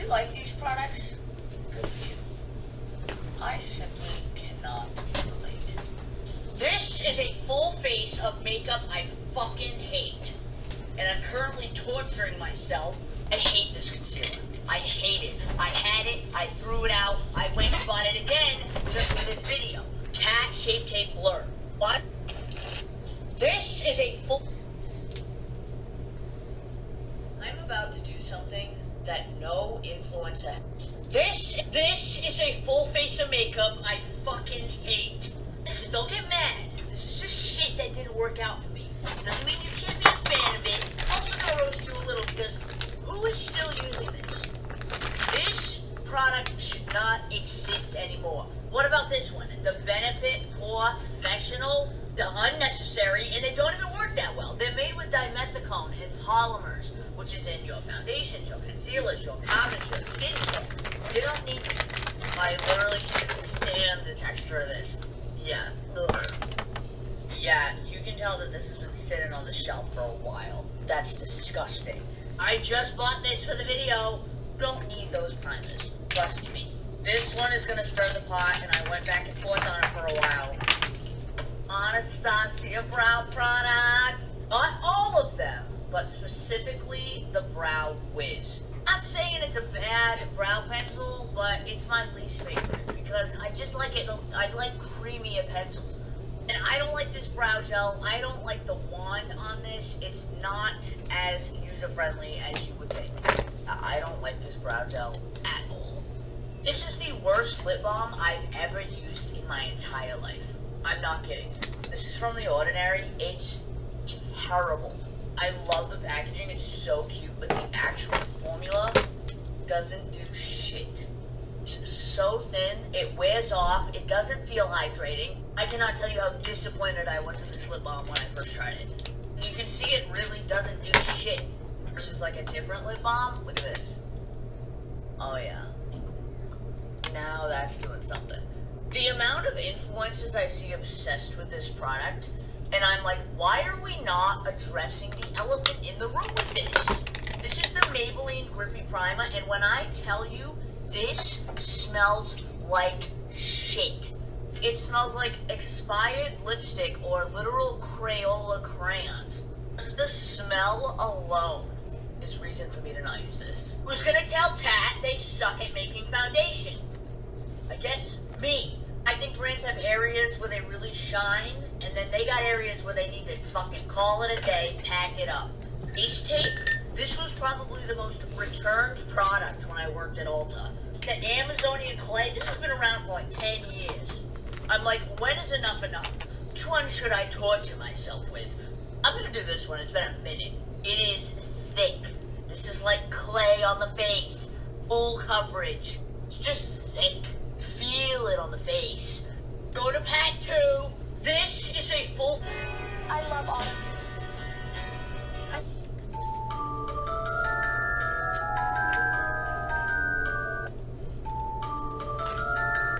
like these products, good for you. I simply cannot relate. This is a full face of makeup I fucking hate. And I'm currently torturing myself. I hate this concealer. I hate it. I had it, I threw it out, I went and bought it again just for this video. Tat Shape Tape Blur. What? This is a full... I'm about to do something that no influencer... This is a full face of makeup I fucking hate. Listen, don't get mad. This is just shit that didn't work out for me. Doesn't mean you can't be a fan of it. I'm also gonna roast you a little because who is still using this? This product should not exist anymore. What about this one? The Benefit Professional, the unnecessary, and they don't even work that well. They're made with dimethicone and polymers, which is in your foundations, your concealers, your powders, your skincare. You don't need this. I literally can't stand the texture of this. Yeah, ugh. Yeah, you can tell that this has been sitting on the shelf for a while. That's disgusting. I just bought this for the video. Don't need those primers. Trust me. This one is gonna stir the pot, and I went back and forth on it for a while. Anastasia brow products. Not all of them, but specifically the Brow Wiz. Not saying it's a bad brow pencil, but it's my least favorite because I just like it. I like creamier pencils. And I don't like this brow gel. I don't like the wand on this. It's not as user-friendly as you would think. I don't like this brow gel at all. This is the worst lip balm I've ever used in my entire life. I'm not kidding. This is from The Ordinary. It's terrible. I love the packaging. It's so cute, but the actual formula doesn't do shit. It's so thin. It wears off. It doesn't feel hydrating. I cannot tell you how disappointed I was in this lip balm when I first tried it. You can see it really doesn't do shit. Versus like a different lip balm. Look at this. Oh yeah. Now that's doing something. The amount of influencers I see obsessed with this product, and I'm like, why are we not addressing the elephant in the room with this? This is the Maybelline Grippy Primer, and when I tell you, this smells like shit. It smells like expired lipstick or literal Crayola crayons. The smell alone is reason for me to not use this. Who's gonna tell Tat they suck at making foundation? I guess me. I think brands have areas where they really shine, and then they got areas where they need to fucking call it a day, pack it up. Ace Tape, this was probably the most returned product when I worked at Ulta. The Amazonian clay, this has been around for like 10 years. I'm like, when is enough enough? Which one should I torture myself with? I'm gonna do this one, it's been a minute. It is thick. This is like clay on the face. Full coverage. It's just thick. Feel it on the face. Go to pack 2. This is a full... I love autumn.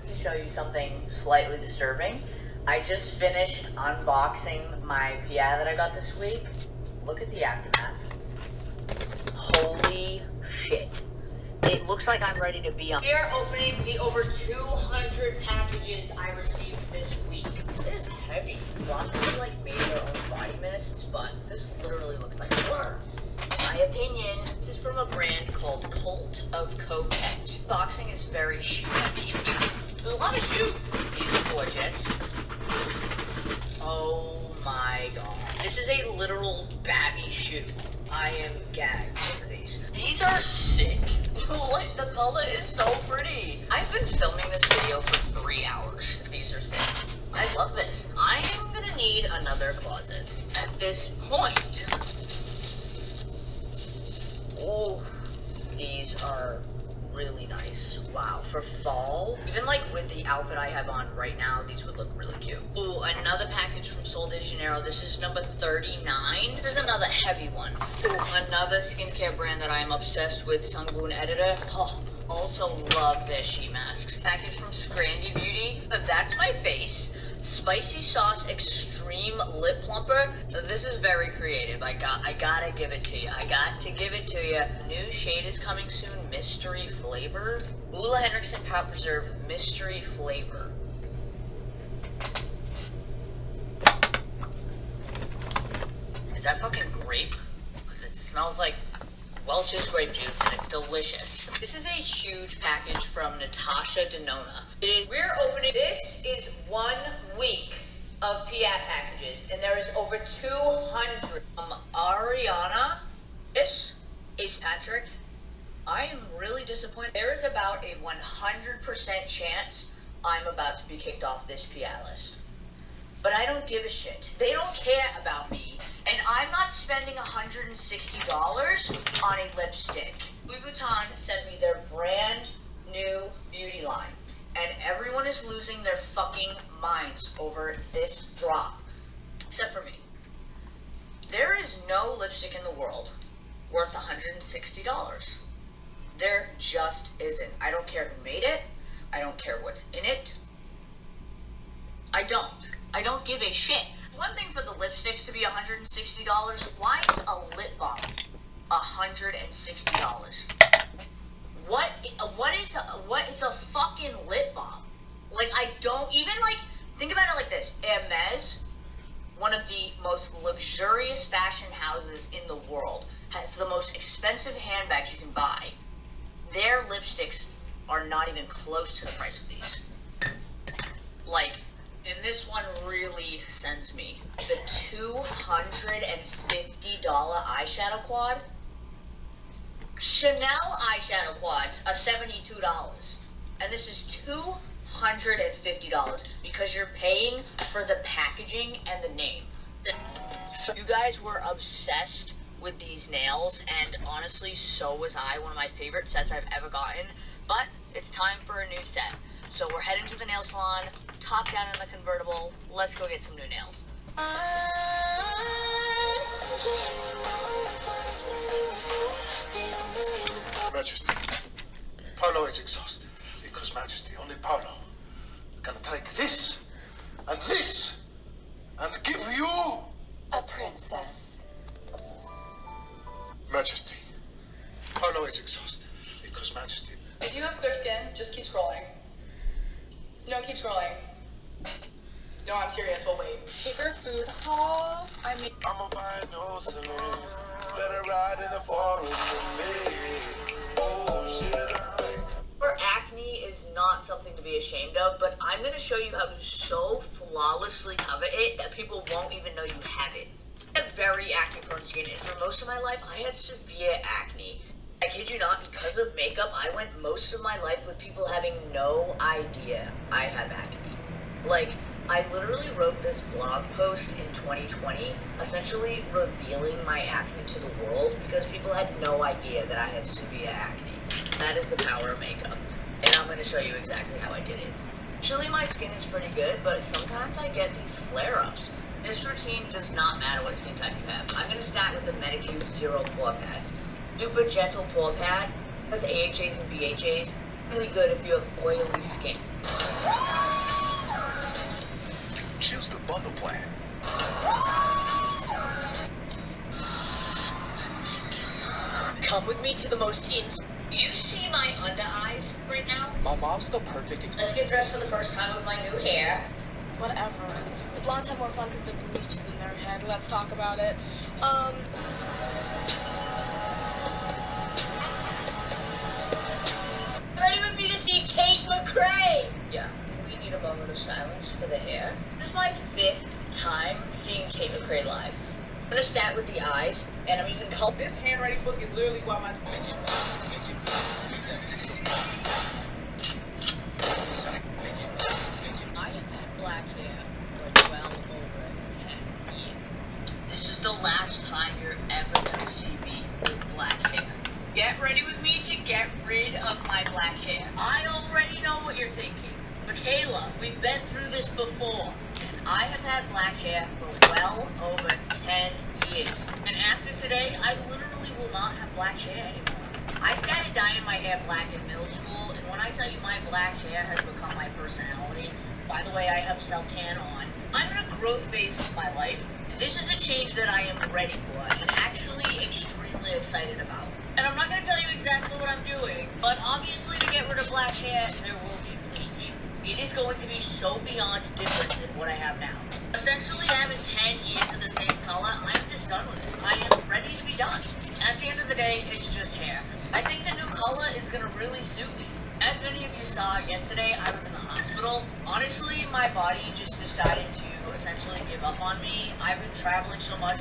To show you something slightly disturbing, I just finished unboxing my PI that I got this week. Look at the aftermath. Holy shit. It looks like I'm ready to be on. We are opening the over 200 packages I received this week. This is heavy. Glossy like made their own body mists, but this literally looks like blur. In my opinion, this is from a brand called Cult of Coquette. Boxing is very shoe heavy. There's a lot of shoes. These are gorgeous. Oh my god. This is a literal babby shoe. I am gagged over these. These are sick. Like, the color is so pretty. I've been filming this video for 3 hours. These are sick. I love this. I am gonna need another closet at this point. Oh, these are really nice. Wow, for fall, even like with the outfit I have on right now, these would look really cute. Ooh, another package from Sol de Janeiro. This is number 39. This is another heavy one. Ooh, another skincare brand that I am obsessed with, Sungoon Editor. Oh, also love their sheet masks. Package from Scrandy Beauty. That's my face. Spicy Sauce Extreme Lip Plumper. This is very creative. I gotta give it to you. I got to give it to you. New shade is coming soon. Mystery flavor. Ulla Henriksen Pout Preserve Mystery Flavor. Is that fucking grape? Because it smells like Welch's grape juice and it's delicious. This is a huge package from Natasha Denona. We're opening, this is 1 week of PI packages, and there is over 200. Ariana, this is Patrick. I am really disappointed. There is about a 100% chance I'm about to be kicked off this PI list. But I don't give a shit. They don't care about me, and I'm not spending $160 on a lipstick. Louis Vuitton sent me their brand new beauty line, and everyone is losing their fucking minds over this drop, except for me. There is no lipstick in the world worth $160. There just isn't. I don't care who made it. I don't care what's in it. I don't give a shit. One thing for the lipsticks to be $160, why is a lip balm $160? It's a fucking lip balm. Like, I don't even, like, think about it like this. Hermes, one of the most luxurious fashion houses in the world, has the most expensive handbags you can buy. Their lipsticks are not even close to the price of these. Like, and this one really sends me. The $250 eyeshadow quad. Chanel eyeshadow quads are $72. And this is $250 because you're paying for the packaging and the name. You guys were obsessed with these nails, and honestly, so was I. One of my favorite sets I've ever gotten. But it's time for a new set. So we're heading to the nail salon, top down in the convertible. Let's go get some new nails. Majesty, Polo is exhausted because Majesty, only Polo, gonna take this and give you a princess. Majesty, Polo is exhausted because Majesty. If you have clear skin, just keep scrolling. No, keep scrolling. No, I'm serious. We'll wait. Paper food haul. I'ma buy no cement. Let her ride in the forest with me. Oh shit, For acne is not something to be ashamed of, but I'm going to show you how to so flawlessly cover it that people won't even know you have it. I have very acne-prone skin, and for most of my life, I had severe acne. I kid you not, because of makeup, I went most of my life with people having no idea I had acne. Like, I literally wrote this blog post in 2020, essentially revealing my acne to the world because people had no idea that I had severe acne. That is the power of makeup, and I'm going to show you exactly how I did it. Usually my skin is pretty good, but sometimes I get these flare-ups. This routine does not matter what skin type you have. I'm going to start with the Medicube Zero Pore Pads. Super gentle pore pad, has AHAs and BHAs, really good if you have oily skin. Choose the bundle plan. Come with me to the most You see my under eyes right now? My mom's still perfect. Let's get dressed for the first time with my new hair. Whatever. The blondes have more fun because the bleach is in their head. Let's talk about it. Ready with me to see Kate McRae? Yeah, we need a moment of silence for the hair. This is my 5th time seeing Kate McRae live. I'm gonna start with the eyes, and I'm using color. This handwriting book is literally why my... I have had black hair for well over 10 years. This is the last time you're ever gonna see me with black hair. Get ready with me to get rid of my black hair. I already know what you're thinking. Michaela, we've been through this before. I have had black hair for well over 10 years. And after today, I literally will not have black hair anymore. I started dyeing my hair black in middle school, and when I tell you my black hair has become my personality, by the way, I have self-tan on. I'm in a growth phase of my life, and This is a change that I am ready for and actually extremely excited about. And I'm not going to tell you exactly what I'm doing, but obviously to get rid of black hair, there will be bleach. It is going to be so beyond different than what I have now. Essentially, having 10 years of the same color, I'm just done with it. I am ready to be done. At the end of the day, it's just hair. I think the new color is going to really suit me. As many of you saw yesterday, I was in the hospital. Honestly, my body just decided to essentially give up on me. I've been traveling so much.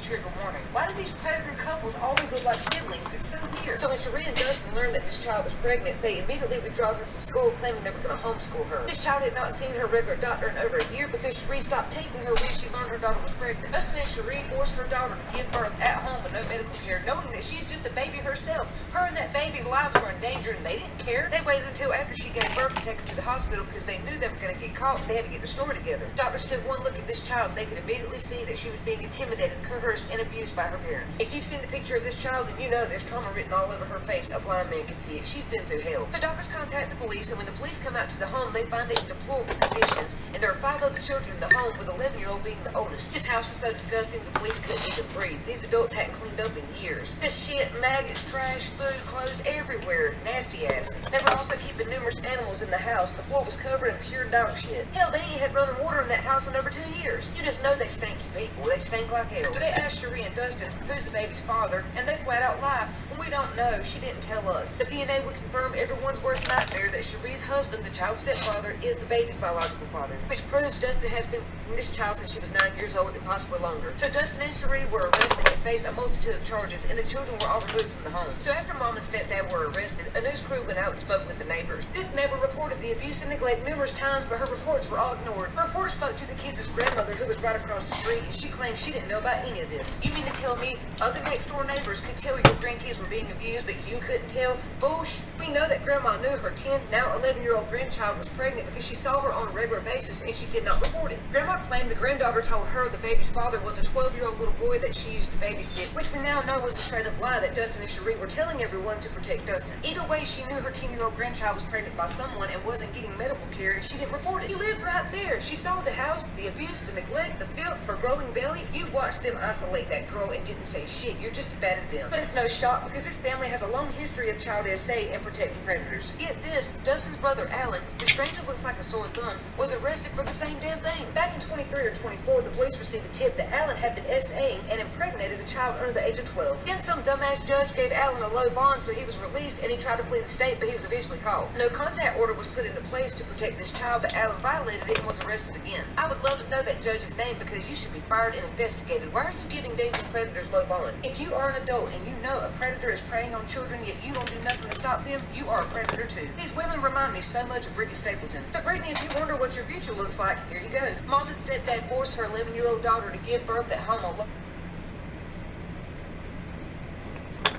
Trigger warning. Why do these predator couples always look like siblings? It's so weird. So when Cherie and Dustin learned that this child was pregnant, they immediately withdrew her from school, claiming they were going to homeschool her. This child had not seen her regular doctor in over a year because Cherie stopped taking her when she learned her daughter was pregnant. Dustin and Cherie forced her daughter to give birth at home with no medical care, knowing that she's just a baby herself. Her and that baby's lives were in danger, and they didn't care. They waited until after she gave birth to take her to the hospital because they knew they were going to get caught. They had to get the story together. Doctors took one look at this child, and they could immediately see that she was being intimidated, coerced, and abused by her parents. If you've seen the picture of this child, then you know there's trauma written all over her face. A blind man can see it. She's been through hell. The doctors contact the police, and when the police come out to the home, they find it in deplorable conditions, and there are 5 other children in the home, with 11-year-old being the oldest. This house was so disgusting, the police couldn't even breathe. These adults hadn't cleaned up in years. This shit, maggots, trash, food, clothes, everywhere. Nasty asses. They were also keeping numerous animals in the house. The floor was covered in pure dog shit. Hell, they ain't had running water in that house in over 2 years. You just know they stinky people. They stink like hell. So they asked Cherie and Dustin, who's the baby's father, and they flat out lie. When we don't know, she didn't tell us. The DNA would confirm everyone's worst nightmare that Cherie's husband, the child's stepfather, is the baby's biological father, which proves Dustin has been in this child since she was 9 years old and possibly longer. So Dustin and Cherie were arrested and faced a multitude of charges, and the children were all removed from the home. So after mom and stepdad were arrested, a news crew went out and spoke with the neighbors. This neighbor reported the abuse and neglect numerous times, but her reports were all ignored. Her reporter spoke to the kids' grandmother, who was right across the street, and she claimed she didn't know about any of this. You mean to tell me other next door neighbors could tell your grandkids were being abused, but you couldn't tell? Bullshit. We know that grandma knew her 10, now 11-year-old grandchild was pregnant because she saw her on a regular basis and she did not report it. Grandma claimed the granddaughter told her the baby's father was a 12-year-old little boy that she used to babysit, which we now know was a straight-up lie that Dustin and Cherie were telling everyone to protect Dustin. Either way, she knew her 10-year-old grandchild was pregnant by someone and wasn't getting medical care, and she didn't report it. He lived right there. She saw the house, the abuse, the neglect, the filth, her growing belly. You watched them isolate that girl and didn't say shit. You're just as bad as them. But it's no shock because this family has a long history of child SA and protecting predators. Get this, Dustin's brother Alan, the stranger looks like a sore thumb, was arrested for the same damn thing. Back in 23 or 24, the police received a tip that Alan had been SAing and impregnated a child under the age of 12. Then some dumbass judge gave Alan a low bond, so he was released, and he tried to flee the state, but he was eventually caught. No contact order was put into place to protect this child, but Alan violated it and was arrested again. I would love to know that judge's name because you should be fired and investigated. Why are you giving dangerous predators low bond? If you are an adult and you know a predator is preying on children, yet you don't do nothing to stop them, you are a predator too. These women remind me so much of Brittany Stapleton. So Brittany, if you wonder what your future looks like, here you go. Mom and stepdad forced her 11-year-old daughter to give birth at home alone.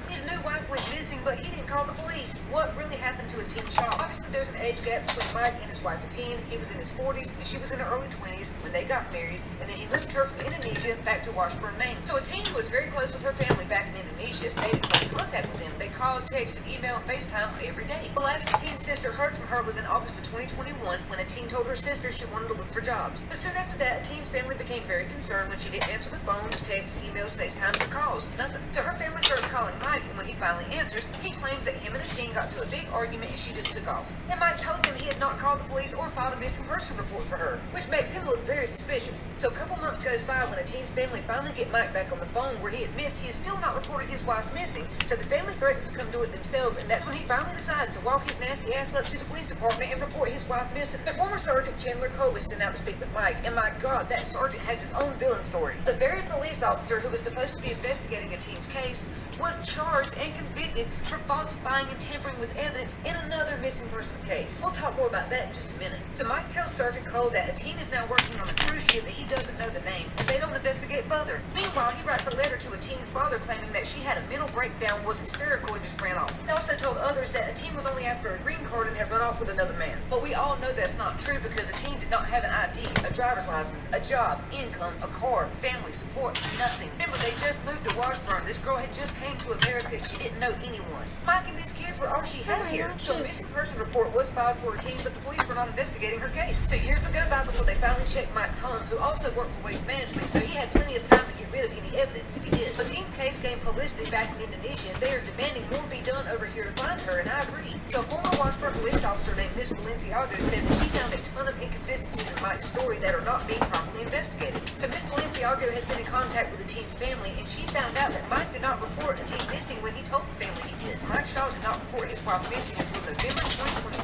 His new wife went missing, but he didn't call the police. What really happened to a teen child? Obviously, there's an age gap between Mike and his wife, a teen. He was in his 40s, and she was in her early 20s when they got married, and then he moved her from Indonesia back to Washburn, Maine. So a teen who was very close with her family back in Indonesia stayed in close contact with him. They called, texted, emailed, and FaceTime every day. The last the teen's sister heard from her was in August of 2021 when a teen told her sister she wanted to look for jobs. But soon after that, a teen's family became very concerned when she didn't answer the phone, texts, emails, FaceTimes, or calls. Nothing. So her family started calling Mike, and when he finally answers, he claims that him and the teen got to a big argument and she just took off. And Mike told him he had not called the police or filed a missing person report for her, which makes him look very suspicious. So a couple months goes by when a teen's family finally get Mike back on the phone where he admits he has still not reported his wife missing, so the family threatens to come do it themselves, and that's when he finally decides to walk his nasty ass up to the police department and report his wife missing. The former Sergeant Chandler Cole was sent out to speak with Mike, and my god, that sergeant has his own villain story. The very police officer who was supposed to be investigating a teen's case was charged and convicted for falsifying and tampering with evidence in another missing persons case. We'll talk more about that in just a minute. So Mike tells Sergeant Cole that a teen is now working on a cruise ship that he doesn't know the name, and they don't investigate further. Meanwhile, he writes a letter to a teen's father claiming that she had a mental breakdown, was hysterical, and just ran off. He also told others that a teen was only after a green card and card and had run off with another man. But we all know that's not true because the teen did not have an ID, a driver's license, a job, income, a car, family support, nothing. Remember, they just moved to Washburn. This girl had just came to America. She didn't know anyone. Mike and these kids were all she had here. So a missing person report was filed for a teen, but the police were not investigating her case. 2 years would go by before they finally checked Mike's home, who also worked for Waste Management, so he had plenty of time to get rid of any evidence if he did. The teen's case gained publicity back in Indonesia, and they are demanding more be done over here to find her, and I agree. So a former Washburn police officer named Miss Balenciaga said that she found a ton of inconsistencies in Mike's story that are not being properly investigated. So Miss Balenciaga has been in contact with the teen's family, and she found out that Mike did not report a teen missing when he told the family he did. Mike Shaw did not report his wife missing until November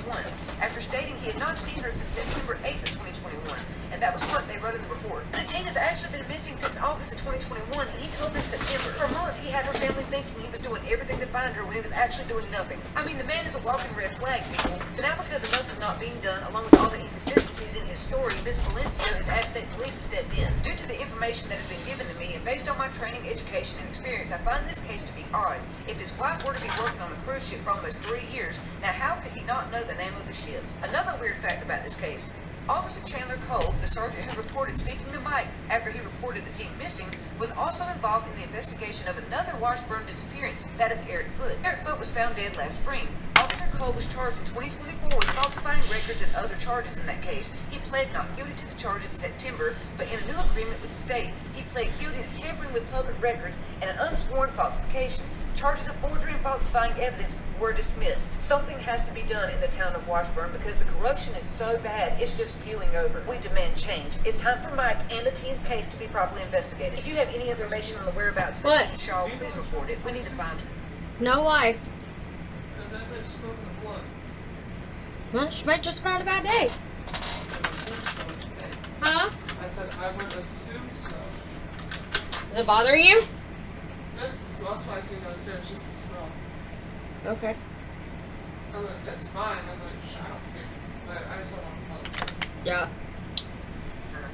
2021, after stating he had not seen her since September 8th of 2021, and that was what they wrote in the report. The teen has actually been missing since August of 2021, and he told them September. For months, he had her family thinking he was doing everything to find her when he was actually doing nothing. I mean, the man is a walking red flag, people. But now because enough is not being done, along with all the inconsistencies in his story, Miss Valencia has asked state police to step in. Due to the information that has been given to me, and based on my training, education, and experience, I find this case to be odd. If his wife were to be working on a cruise ship for almost 3 years, now how could he not know the name of the ship? Another weird fact about this case, Officer Chandler Cole, the sergeant who reported speaking to Mike after he reported a teen missing, was also involved in the investigation of another Washburn disappearance, that of Eric Foote. Eric Foote was found dead last spring. Officer Cole was charged in 2024 with falsifying records and other charges in that case. He pled not guilty to the charges in September, but in a new agreement with the state, he pled guilty to tampering with public records and an unsworn falsification. Charges of forgery and falsifying evidence were dismissed. Something has to be done in the town of Washburn because the corruption is so bad, it's just spewing over. We demand change. It's time for Mike and the teen's case to be properly investigated. If you have any information on the whereabouts of Teen Shaw, please report it. We need to find her. No, why? Because that bitch smoking the blunt. Well, she might just have had a bad day. Huh? I said I would assume so. Does it bother you? Just the smell. That's why I came downstairs, just the smell. Okay. I'm like, that's fine. I'm like, I don't care. But I just don't want to smell it. Yeah.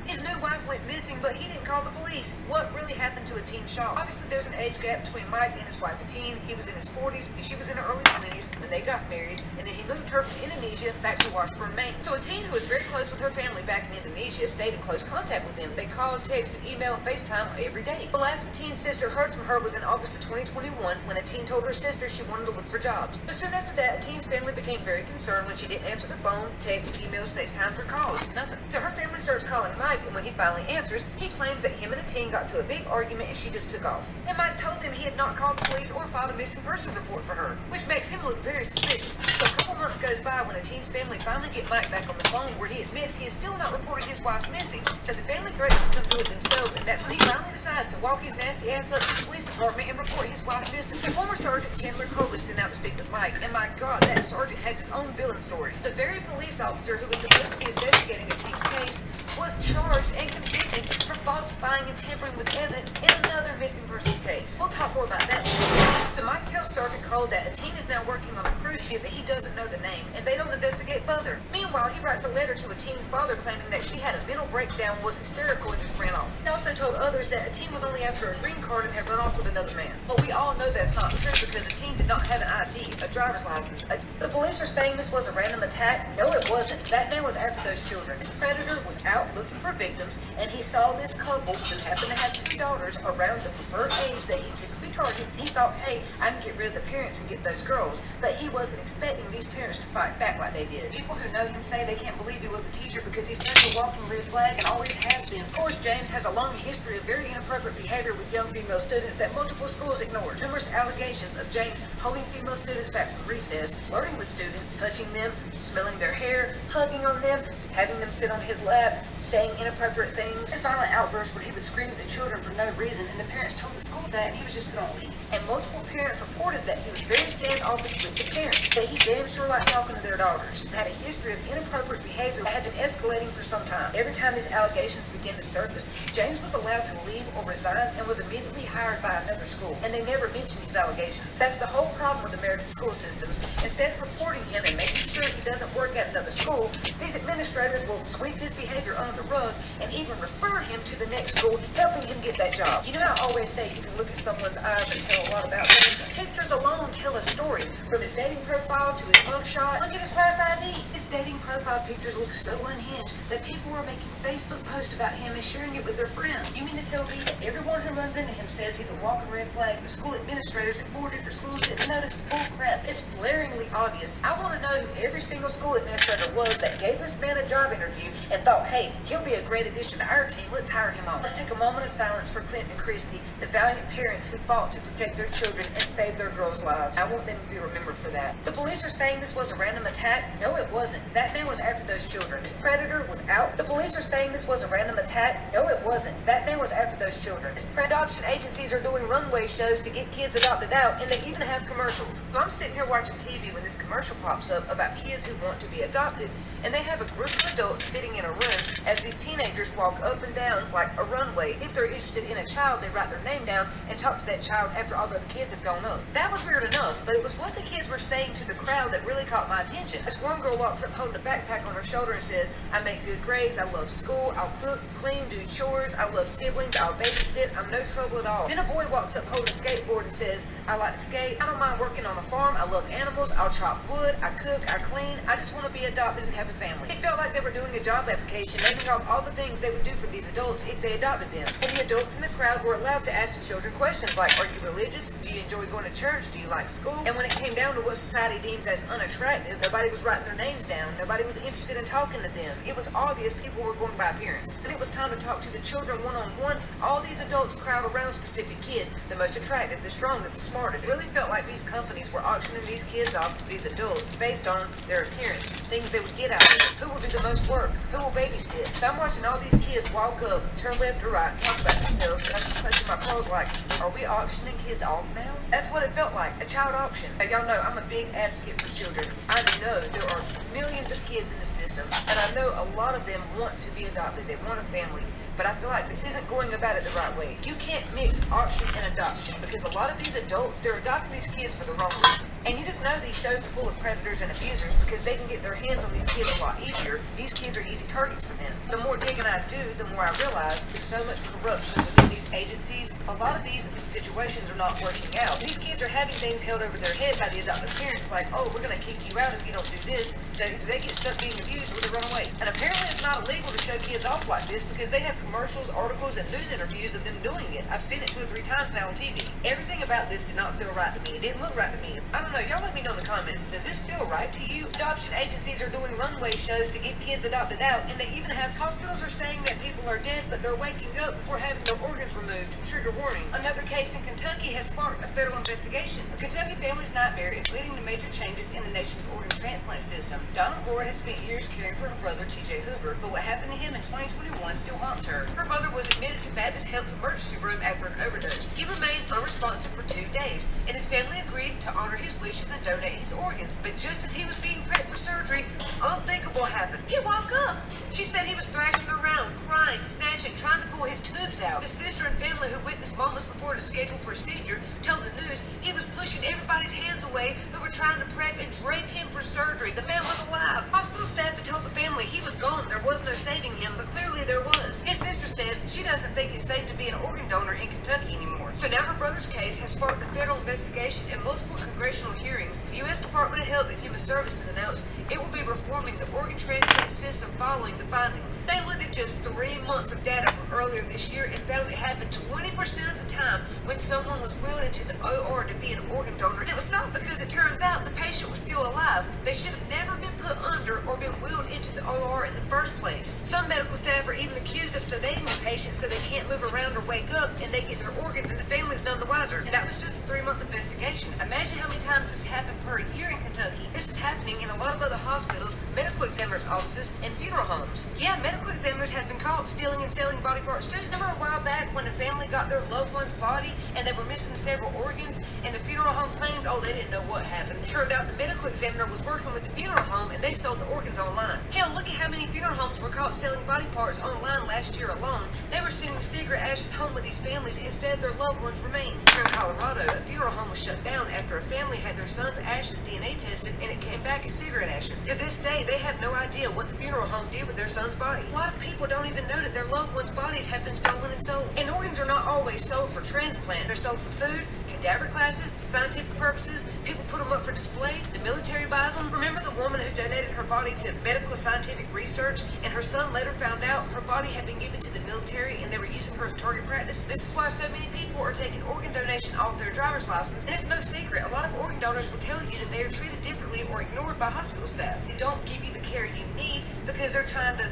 His new wife went missing, but he didn't call the police. What really happened to a Teen Shaw? Obviously, there's an age gap between Mike and his wife, a teen. He was in his 40s, and she was in her early 20s when they got married, and then he moved her from Indonesia back to Washburn, Maine. So a teen who was very close with her family back in Indonesia stayed in close contact with them. They called, texted, emailed, and FaceTime every day. The last the teen's sister heard from her was in August of 2021 when a teen told her sister she wanted to look for jobs. But soon after that, a teen's family became very concerned when she didn't answer the phone, text, emails, FaceTime for calls. Nothing. So her family starts calling Mike, and when he finally answers, he claims that him and a teen got to a big argument and she just took off. And Mike told them he had not called the police or filed a missing person report for her, which makes him look very suspicious. So a couple months goes by when a teen's family finally get Mike back on the phone where he admits he is still not reporting his wife missing. So the family threatens to come do it themselves, and that's when he finally decides to walk his nasty ass up to the police department and report his wife missing. The former Sergeant Chandler Cole was sent out to speak with Mike, and my God, that sergeant has his own villain story. The very police officer who was supposed to be investigating a teen's case was charged and convicted for falsifying and tampering with evidence in another missing person's case. We'll talk more about that in just a minute. So Mike tells Sergeant Cole that a teen is now working on a cruise ship that he doesn't know the name, and they don't investigate further. Meanwhile, he writes a letter to a teen's father claiming that she had a mental breakdown, was hysterical, and just ran off. He also told others that a teen was only after a green card and had run off with another man. But we all know that's not true because the teen did not have an ID, a driver's license. The police are saying this was a random attack. No, it wasn't. That man was after those children. His predator was out looking for victims, and he saw this couple who happened to have 2 daughters around the preferred age that he typically targets. He thought, hey, I can get rid of the parents and get those girls, but he wasn't expecting these parents to fight back like they did. People who know him say they can't believe he was a teacher because he's such a walking red flag and always has been. Of course, James has a long history of very inappropriate behavior with young female students that multiple schools ignored. Numerous allegations of James holding female students back from recess, flirting with students, touching them, smelling their hair, hugging on them, having them sit on his lap, saying inappropriate things. His violent outbursts where he would scream at the children for no reason, and the parents told the school that, and he was just put on leave. And multiple parents reported that he was very standoffish with the parents, that he damn sure liked talking to their daughters, and had a history of inappropriate behavior that had been escalating for some time. Every time these allegations began to surface, James was allowed to leave or resign and was immediately hired by another school, and they never mentioned these allegations. That's the whole problem with American school systems. Instead of reporting him and making sure he doesn't work at another school, these administrators administrators will sweep his behavior under the rug and even refer him to the next school, helping him get that job. You know how I always say you can look at someone's eyes and tell a lot about them? Pictures alone tell a story. From his dating profile to his mugshot. Look at his class ID. His dating profile pictures look so unhinged that people were making Facebook posts about him and sharing it with their friends. You mean to tell me that everyone who runs into him says he's a walking red flag? The school administrators at 4 different schools didn't notice? Bull crap. It's blaringly obvious. I want to know who every single school administrator was that gave this man a job interview and thought, hey, he'll be a great addition to our team. Let's hire him on. Let's take a moment of silence for Clint and Christy, the valiant parents who fought to protect their children and save their girls' lives. I want them to be remembered for that. The police are saying this was a random attack. No, it wasn't. That man was after those children. This predator was out. The police are saying this was a random attack. No, it wasn't. That man was after those children. Adoption agencies are doing runway shows to get kids adopted out, and they even have commercials. So I'm sitting here watching TV when this commercial pops up about kids who want to be adopted, and they have a group of adults sitting in a room as these teenagers walk up and down like a runway. If they're interested in a child, they write their name down and talk to that child after all the other kids have gone up. That was weird enough, but it was what the kids were saying to the crowd that really caught my attention. This one girl walks up holding a backpack on her shoulder and says, I make good grades, I love school, I'll cook, clean, do chores, I love siblings, I'll babysit, I'm no trouble at all. Then a boy walks up holding a skateboard and says, I like to skate, I don't mind working on a farm, I love animals, I'll chop wood, I cook, I clean, I just want to be adopted and have a family. It felt like they were doing a job application, naming off all the things they would do for these adults if they adopted them. And the adults in the crowd were allowed to ask the children questions like, are you religious? Do you enjoy going to church? Do you like school? And when it came down to what society deems as unattractive, nobody was writing their names down. Nobody was interested in talking to them. It was obvious people were going by appearance. When it was time to talk to the children one-on-one, all these adults crowd around specific kids, the most attractive, the strongest, the smartest. It really felt like these companies were auctioning these kids off to these adults based on their appearance, things they would get out of it, who will do the most work, who will babysit. So I'm watching all these kids walk up, turn left or right, talk about themselves, and I'm just clutching my pearls like, are we auctioning kids off now? That's what it felt like, a child auction. Now, y'all know I'm a big advocate for children. I know there are millions of kids in the system, and I know a lot of them want to be adopted. They want a family. But I feel like this isn't going about it the right way. You can't mix auction and adoption because a lot of these adults, they're adopting these kids for the wrong reasons. And you just know these shows are full of predators and abusers because they can get their hands on these kids a lot easier. These kids are easy targets for them. The more digging I do, the more I realize there's so much corruption within these agencies. A lot of these situations are not working out. These kids are having things held over their head by the adoptive parents like, oh, we're going to kick you out if you don't do this. So either they get stuck being abused or they run away. And apparently it's not illegal to show kids off like this because they have commercials, articles, and news interviews of them doing it. I've seen it 2 or 3 times now on TV. Everything about this did not feel right to me. It didn't look right to me. I don't know. Y'all let me know in the comments. Does this feel right to you? Adoption agencies are doing runway shows to get kids adopted out, and they even have hospitals are saying that people are dead, but they're waking up before having their organs removed. Trigger warning. Another case in Kentucky has sparked a federal investigation. A Kentucky family's nightmare is leading to major changes in the nation's organ transplant system. Donna Gore has spent years caring for her brother, T.J. Hoover, but what happened to him in 2021 still haunts her. Her brother was admitted to Baptist Health's emergency room after an overdose. He remained unresponsive for 2 days, and his family agreed to honor his wishes and donate his organs. But just as he was being prepped for surgery, unthinkable happened. He woke up. She said he was thrashing around, crying, snatching, trying to pull his tubes out. His sister and family who witnessed moments before the scheduled procedure told the news he was pushing everybody's hands away who were trying to prep and drape him for surgery. The man was alive. Hospital staff had told the family he was gone. There was no saving him, but clearly there was. His sister says she doesn't think it's safe to be an organ donor in Kentucky anymore. So now her brother's case has sparked a federal investigation and multiple congressional hearings. The U.S. Department of Health and Human Services announced it will be reforming the organ transplant system following the findings. They looked at just 3 months of data from earlier this year and found it happened 20% of the time when someone was wheeled into the OR to be an organ donor. And it was stopped because it turns out the patient was still alive. They should have never been put under or been wheeled into the OR in the first place. Some medical staff are even accused of sedating the patient so they can't move around or wake up, and they get their organs and the family's none the wiser. And that was just a 3-month investigation. Imagine how many times this happened per year in Kentucky. This is happening in a lot of other hospitals, medical examiners' offices, and funeral homes. Yeah, medical examiners have been caught stealing and selling body parts too. Remember a while back when a family got their loved one's body and and they were missing several organs, and the funeral home claimed, oh, they didn't know what happened. It turned out the medical examiner was working with the funeral home, and they sold the organs online. Hell, look at how many funeral homes were caught selling body parts online last year alone. They were sending cigarette ashes home with these families instead of their loved ones' remains. Here in Colorado, a funeral home was shut down after a family had their son's ashes DNA tested, and it came back as cigarette ashes. To this day, they have no idea what the funeral home did with their son's body. A lot of people don't even know that their loved ones' bodies have been stolen and sold. And organs are not always sold for transplant. They're sold for food, cadaver classes, scientific purposes. People put them up for display. The military buys them. Remember the woman who donated her body to medical scientific research, and her son later found out her body had been given to the military and they were using her as target practice? This is why so many people are taking organ donation off their driver's license. And it's no secret, a lot of organ donors will tell you that they are treated differently or ignored by hospital staff. They don't give you the care you need because they're trying to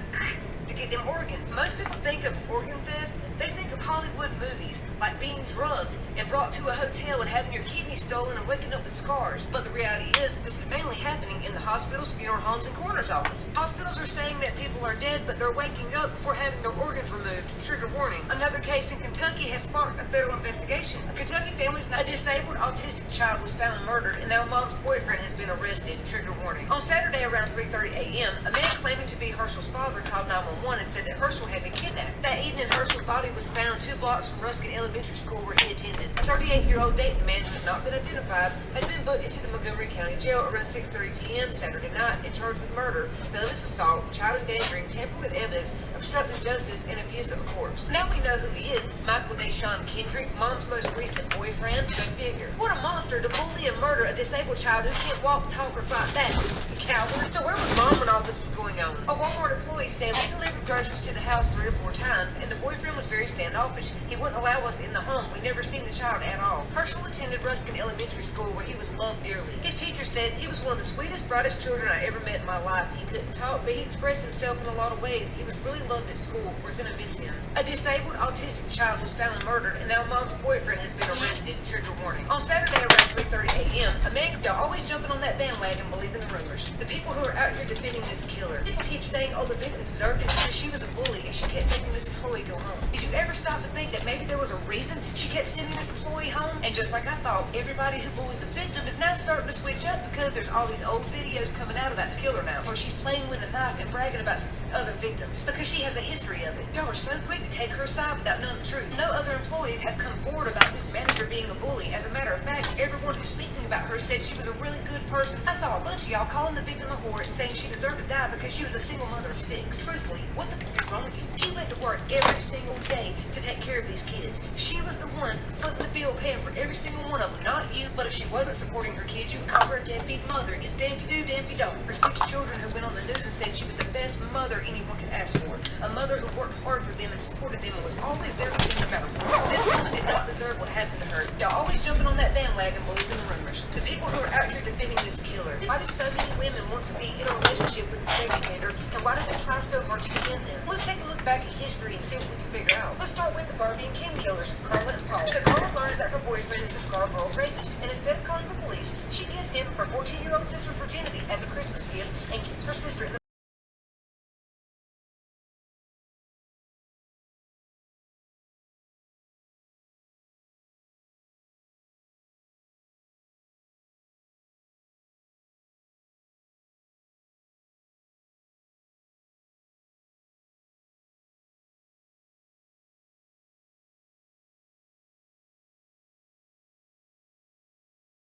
get them organs. Most people think of organ theft, they think of Hollywood movies, like being drugged and brought to a hotel and having your kidneys stolen and waking up with scars. But the reality is, this is mainly happening in the hospitals, funeral homes, and coroner's office. Hospitals are saying that people are dead, but they're waking up before having their organs removed. Trigger warning. Another case in Kentucky has sparked a federal investigation. A Kentucky family's a disabled autistic child was found murdered, and now mom's boyfriend has been arrested. Trigger warning. On Saturday around 3:30 a.m., a man claiming to be Herschel's father called 911 and said that Herschel had been kidnapped. That evening, Herschel's body was found 2 blocks from Ruskin Elementary School where he attended. A 38-year-old Dayton man who has not been identified has been booked into the Montgomery County Jail around 6:30 p.m. Saturday night and charged with murder, felonious assault, child endangering, tampering with evidence, obstructing justice, and abuse of a corpse. Now we know who he is, Michael Deshaun Kendrick, mom's most recent boyfriend. Go figure. What a monster to bully and murder a disabled child who can't walk, talk, or fight back. The coward. So where was mom when all this was going on? A Walmart employee said we delivered groceries to the house 3 or 4 times, and the boyfriend was very standoffish. He wouldn't allow us in the home. We never seen the child at all. Herschel attended Ruskin Elementary School where he was loved dearly. His teacher said he was one of the sweetest, brightest children I ever met in my life. He couldn't talk, but he expressed himself in a lot of ways. He was really loved at school. We're gonna miss him. A disabled autistic child was found murdered, and now mom's boyfriend has been arrested. Trigger warning. On Saturday around 3:30 a.m., a man kept always jumping on that bandwagon, believing the rumors. The people who are out here defending this killer. People keep saying, oh, the victim deserved it because she was a bully and she kept making this employee go home. Did you ever stop to think that maybe there was a reason she kept sending this employee home? And just like I thought, everybody who bullied the victim is now starting to switch up because there's all these old videos coming out about the killer now, where she's playing with a knife and bragging about other victims because she has a history of it. Y'all are so quick to take her side without knowing the truth. No other employees have come forward about this manager being a bully. As a matter of fact, everyone who's speaking about her said she was a really good person. I saw a bunch of y'all calling the victim a whore and saying she deserved to die because she was a single mother of 6. Truthfully, what the f*** is wrong with you? She went to work every single day to take care of these kids. She was the one footing the bill, paying for every single one of them, not you. But if she wasn't supporting her kids, you would call her a deadbeat mother. It's damn if you do, damn if you don't. Her 6 children who went on the news and said she was the best mother anyone could ask for. A mother who worked hard for them and supported them and was always there for them no matter what. This woman did not deserve what happened to her. Y'all always jumping on that bandwagon, believing the rumors. The people who are out here defending this killer. Why do so many women want to be in a relationship with a sex offender, and why do they try so hard to defend them? Let's take a look back at history and see what we can figure out. Let's start with the Barbie and Ken killers, Carla and Paul. The girl learns that her boyfriend is a Scarborough rapist, and instead of calling the police, she gives him her 14-year-old sister's virginity as a Christmas gift and keeps her sister in the